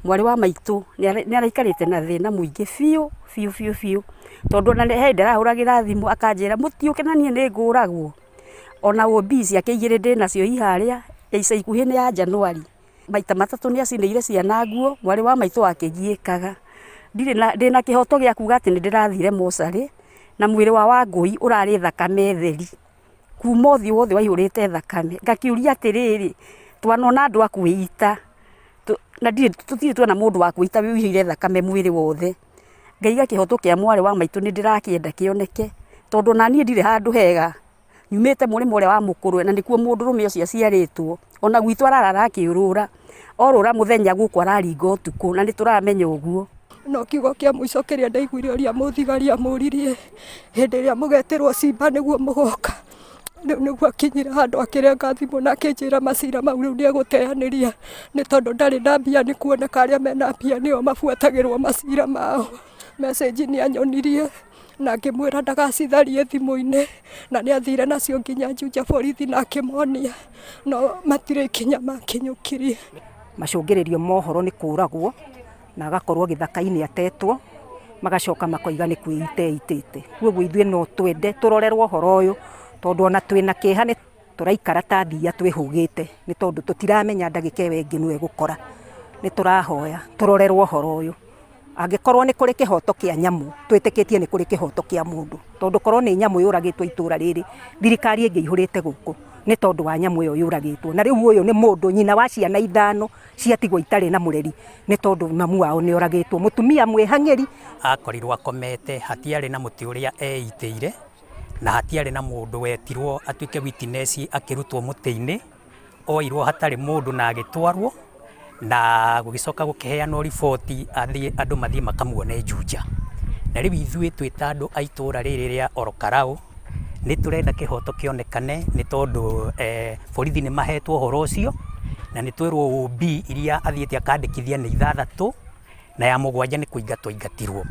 mwari wa maitu ni araikarite na thina muingi biu tondu na he ndarahuragira thimu akanjira mutiuke na nie ni nguragwo ona OBC akigire ndinacio iharia ica ikuhi ni ya Januari maita matatu ni acinire ciana nguo mwari wa maitu akigiikaga ndina kihoto gia kuga ati ni ndirathire mosari na mwiri wa Wangui urari thakame theri kuma uthi wothe waihurite thakame ngakiuria atiriri twanona andu akuita na tutire tuona mundu wa kuita wihire thakame mwiri wothe ngaiga kihoto kia mwari wa maitu ni ndirakienda kioneke tondu nani ndire handu hega nyumite murimo uria wa mukurwe na nikuo mundu rume ucio aciaritwo ona gwitu arara akiurura orura muthenya guku araringa utuku na nituramenya uguo no kiugo kia muico kiria ndaiguire uria muthigari amuririe hindi iria mugeterwo cimba niguo mugoka niguo akinyira handu akirenga thimu na akinjira macira mau riu ni eguteaniria ni tondu ndari na mbia ni kuoneka aria mena mbia nio mabuatagirwo macira mao message ni anyonirie na ngimwira ndagacitharie thimu-ini na ni athire nacio nginya Juja borithi na akimonia no matire kinya makinyukirie macungiririo mohoro ni kuragwo na agakorwo githaka-ini atetwo magacoka makoiga ni kwĩiteitĩte kuoguo ithuĩ no twende turorerwo horo uyu tondu ona twina kĩeha ni turaikara ta thia twihugite ni tondu tutiramenya ndagika ĩyo ĩngĩ nĩ egukora ni turahoya turorerwo horo uyu angikorwo ni kuri kihoto kia nyamu twitikitie ni kuri kihoto kia mundu tondu korwo ni nyamu yuragitwo itura riri thirikari ingi ihurite guku ni tondu wa nyamu iyo yuragitwo na riu uyu ni mundu nyina wa ciana ithano ciatigwo itari na mureri ni tondu mamu wao ni uragitwo mutumia mwihang'eri akorirwo akomete hatiari na muti uria eiteire na hatiari na mundu wetirwo atuike witness akirutwo muti-ini oirwo hatari mundu na agitwarwo na gugicoka gukiheanwo riboti andu mathie makamuone Juja na riu ithuĩ twita andu a itura riri ria Orokarau ni turenda kihoto kionekane ni tondu borithi ni mahetwo horo ucio na ni twirwo OB iria athiete akandikithia ni 6 na ya 7 ni kuingatwo ingatirwo.